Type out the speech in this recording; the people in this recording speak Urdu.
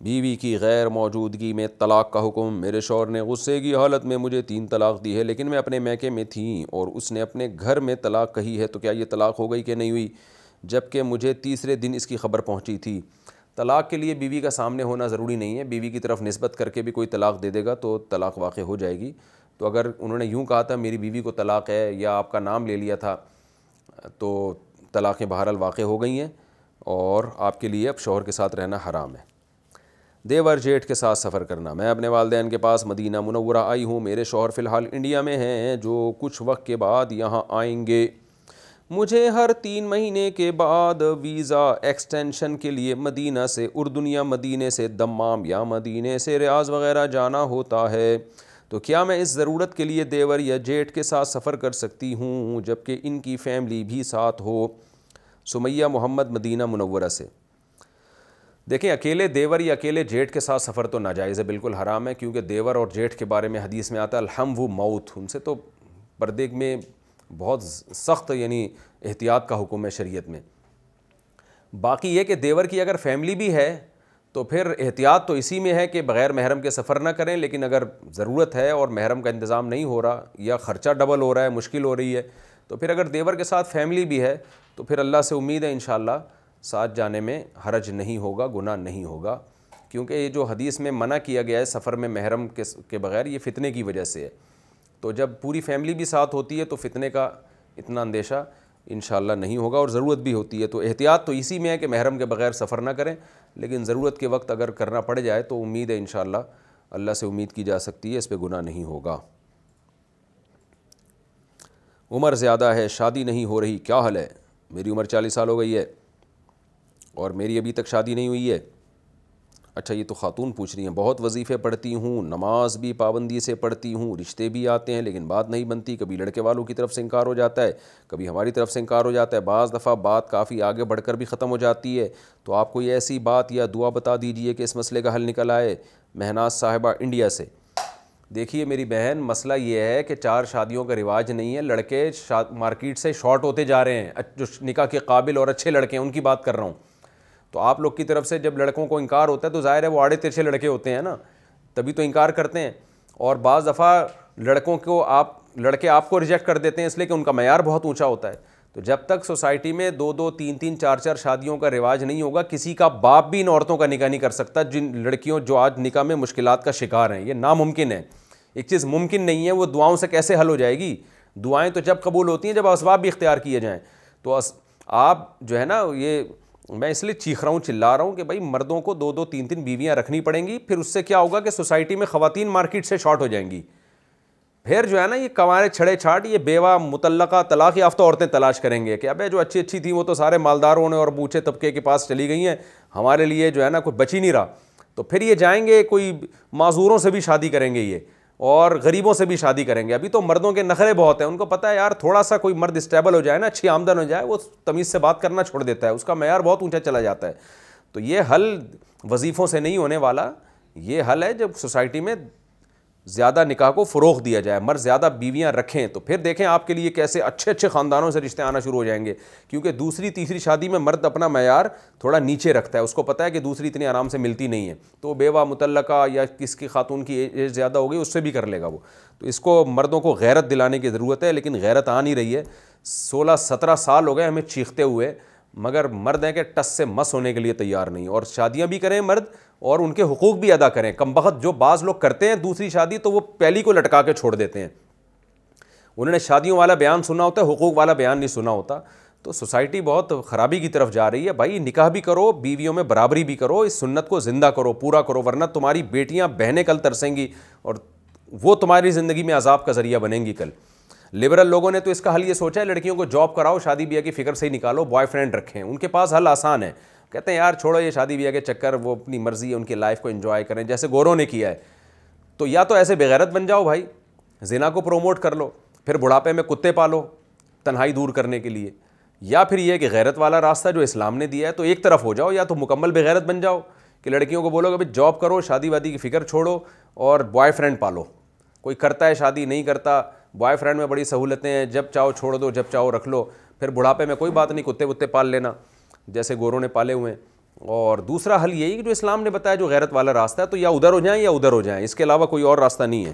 بیوی کی غیر موجودگی میں طلاق کا حکم۔ میرے شوہر نے غصے کی حالت میں مجھے 3 طلاق دی ہے، لیکن میں اپنے میکے میں تھیں اور اس نے اپنے گھر میں طلاق کہی ہے، تو کیا یہ طلاق ہو گئی کہ نہیں ہوئی؟ جبکہ مجھے تیسرے دن اس کی خبر پہنچی تھی۔ طلاق کے لیے بیوی کا سامنے ہونا ضروری نہیں ہے، بیوی کی طرف نسبت کر کے بھی کوئی طلاق دے دے گا تو طلاق واقع ہو جائے گی۔ تو اگر انہوں نے یوں کہا تھا میری بیوی کو طلاق ہے، یا آپ کا نام لے لیا تھا، تو طلاقیں بہرحال واقع ہو گئی ہیں اور آپ کے لیے اب شوہر کے ساتھ رہنا حرام ہے۔ دیور جیٹھ کے ساتھ سفر کرنا۔ میں اپنے والدین کے پاس مدینہ منورہ آئی ہوں، میرے شوہر فی الحال انڈیا میں ہیں جو کچھ وقت کے بعد یہاں آئیں گے۔ مجھے ہر 3 مہینے کے بعد ویزا ایکسٹینشن کے لیے مدینہ سے اردن یا مدینے سے دمام یا مدینے سے ریاض وغیرہ جانا ہوتا ہے، تو کیا میں اس ضرورت کے لیے دیور یا جیٹھ کے ساتھ سفر کر سکتی ہوں جبکہ ان کی فیملی بھی ساتھ ہو؟ سمیہ محمد مدینہ منورہ سے۔ دیکھیں، اکیلے دیور یا اکیلے جیٹھ کے ساتھ سفر تو ناجائز ہے، بالکل حرام ہے، کیونکہ دیور اور جیٹھ کے بارے میں حدیث میں آتا ہے الحم و موت، ان سے تو پردے میں بہت سخت یعنی احتیاط کا حکم ہے شریعت میں۔ باقی یہ کہ دیور کی اگر فیملی بھی ہے تو پھر احتیاط تو اسی میں ہے کہ بغیر محرم کے سفر نہ کریں، لیکن اگر ضرورت ہے اور محرم کا انتظام نہیں ہو رہا یا خرچہ ڈبل ہو رہا ہے، مشکل ہو رہی ہے، تو پھر اگر دیور کے ساتھ فیملی بھی ہے تو پھر اللہ سے امید ہے انشاءاللہ ساتھ جانے میں حرج نہیں ہوگا، گناہ نہیں ہوگا، کیونکہ یہ جو حدیث میں منع کیا گیا ہے سفر میں محرم کے بغیر، یہ فتنے کی وجہ سے ہے۔ تو جب پوری فیملی بھی ساتھ ہوتی ہے تو فتنے کا اتنا اندیشہ انشاءاللہ نہیں ہوگا، اور ضرورت بھی ہوتی ہے تو احتیاط تو اسی میں ہے کہ محرم کے بغیر سفر نہ کریں، لیکن ضرورت کے وقت اگر کرنا پڑ جائے تو امید ہے انشاءاللہ اللہ سے امید کی جا سکتی ہے، اس پہ گناہ نہیں ہوگا۔ عمر زیادہ ہے، شادی نہیں ہو رہی، کیا حل ہے؟ میری عمر 40 سال ہو گئی ہے اور میری ابھی تک شادی نہیں ہوئی ہے۔ اچھا، یہ تو خاتون پوچھ رہی ہیں۔ بہت وظیفے پڑھتی ہوں، نماز بھی پابندی سے پڑھتی ہوں، رشتے بھی آتے ہیں لیکن بات نہیں بنتی، کبھی لڑکے والوں کی طرف سے انکار ہو جاتا ہے، کبھی ہماری طرف سے انکار ہو جاتا ہے، بعض دفعہ بات کافی آگے بڑھ کر بھی ختم ہو جاتی ہے، تو آپ کوئی ایسی بات یا دعا بتا دیجئے کہ اس مسئلے کا حل نکل آئے۔ مہناز صاحبہ انڈیا سے۔ دیکھیے میری بہن، مسئلہ یہ ہے کہ 4 شادیوں کا رواج نہیں ہے، لڑکے مارکیٹ سے شارٹ ہوتے جا رہے ہیں، جو نکاح کے قابل اور اچھے لڑکے ہیں ان کی بات کر رہا ہوں۔ تو آپ لوگ کی طرف سے جب لڑکوں کو انکار ہوتا ہے تو ظاہر ہے وہ آڑے ترچھے لڑکے ہوتے ہیں نا، تبھی تو انکار کرتے ہیں، اور بعض دفعہ لڑکے آپ کو ریجیکٹ کر دیتے ہیں اس لیے کہ ان کا معیار بہت اونچا ہوتا ہے۔ تو جب تک سوسائٹی میں 2 3 4 شادیوں کا رواج نہیں ہوگا، کسی کا باپ بھی ان عورتوں کا نکاح نہیں کر سکتا جن لڑکیوں جو آج نکاح میں مشکلات کا شکار ہیں، یہ ناممکن ہے۔ ایک چیز ممکن نہیں ہے، وہ دعاؤں سے کیسے حل ہو جائے گی؟ دعائیں تو جب قبول ہوتی ہیں جب اسباب بھی اختیار کیے جائیں۔ تو آپ جو ہے نا، یہ میں اس لیے چیخ رہا ہوں، چلا رہا ہوں کہ بھائی مردوں کو 2 3 بیویاں رکھنی پڑیں گی، پھر اس سے کیا ہوگا کہ سوسائٹی میں خواتین مارکیٹ سے شارٹ ہو جائیں گی، پھر جو ہے نا یہ کوارے چھڑے چھاٹ یہ بیوہ مطلقہ طلاق یافتہ عورتیں تلاش کریں گے کہ ابے جو اچھی تھیں وہ تو سارے مالداروں نے اور اونچے طبقے کے پاس چلی گئی ہیں، ہمارے لیے جو ہے نا کوئی بچ ہی نہیں رہا۔ تو پھر یہ جائیں گے کوئی معذوروں سے بھی شادی کریں گے یہ، اور غریبوں سے بھی شادی کریں گے۔ ابھی تو مردوں کے نخرے بہت ہیں، ان کو پتہ ہے یار تھوڑا سا کوئی مرد اسٹیبل ہو جائے نا، اچھی آمدن ہو جائے، وہ تمیز سے بات کرنا چھوڑ دیتا ہے، اس کا معیار بہت اونچا چلا جاتا ہے۔ تو یہ حل وظیفوں سے نہیں ہونے والا، یہ حل ہے جب سوسائٹی میں زیادہ نکاح کو فروغ دیا جائے، مرد زیادہ بیویاں رکھیں، تو پھر دیکھیں آپ کے لیے کیسے اچھے خاندانوں سے رشتے آنا شروع ہو جائیں گے، کیونکہ دوسری تیسری شادی میں مرد اپنا معیار تھوڑا نیچے رکھتا ہے، اس کو پتہ ہے کہ دوسری اتنی آرام سے ملتی نہیں ہے، تو بیوہ مطلقہ یا کس کی خاتون کی ایج زیادہ ہو گئی اس سے بھی کر لے گا وہ۔ تو اس کو مردوں کو غیرت دلانے کی ضرورت ہے، لیکن غیرت آ نہیں رہی ہے۔ 16-17 سال ہو گئے ہمیں چیختے ہوئے، مگر مرد ہیں کہ ٹس سے مس ہونے کے لیے تیار نہیں، اور شادیاں بھی کریں مرد اور ان کے حقوق بھی ادا کریں۔ کم بخت جو بعض لوگ کرتے ہیں دوسری شادی تو وہ پہلی کو لٹکا کے چھوڑ دیتے ہیں، انہوں نے شادیوں والا بیان سنا ہوتا ہے، حقوق والا بیان نہیں سنا ہوتا۔ تو سوسائٹی بہت خرابی کی طرف جا رہی ہے۔ بھائی نکاح بھی کرو، بیویوں میں برابری بھی کرو، اس سنت کو زندہ کرو، پورا کرو، ورنہ تمہاری بیٹیاں بہنیں کل ترسیں گی اور وہ تمہاری زندگی میں عذاب کا ذریعہ بنیں گی کل۔ لبرل لوگوں نے تو اس کا حل یہ سوچا ہے لڑکیوں کو جاب کراؤ، شادی بیاہ کی فکر سے ہی نکالو، بوائے فرینڈ رکھیں، ان کے پاس حل آسان ہے، کہتے ہیں یار چھوڑو یہ شادی بیاہ کے چکر، وہ اپنی مرضی ہے، ان کی لائف کو انجوائے کریں جیسے گوروں نے کیا ہے۔ تو یا تو ایسے بغیرت بن جاؤ بھائی، زنا کو پروموٹ کر لو، پھر بڑھاپے میں کتے پالو تنہائی دور کرنے کے لیے، یا پھر یہ کہ غیرت والا راستہ جو اسلام نے دیا ہے تو ایک طرف ہو جاؤ، یا تو مکمل بغیرت بن جاؤ کہ لڑکیوں کو بولو کہ بھائی جاب کرو، شادی وادی کی فکر چھوڑو اور بوائے فرینڈ پالو، کوئی کرتا ہے شادی نہیں کرتا، بوائے فرینڈ میں بڑی سہولتیں ہیں، جب چاہو چھوڑ دو، جب چاہو رکھ لو، پھر بڑھاپے میں کوئی بات نہیں، کتے وتے پال لینا جیسے گوروں نے پالے ہوئے ہیں۔ اور دوسرا حل یہی کہ جو اسلام نے بتایا جو غیرت والا راستہ ہے، تو یا ادھر ہو جائیں یا ادھر ہو جائیں، اس کے علاوہ کوئی اور راستہ نہیں ہے.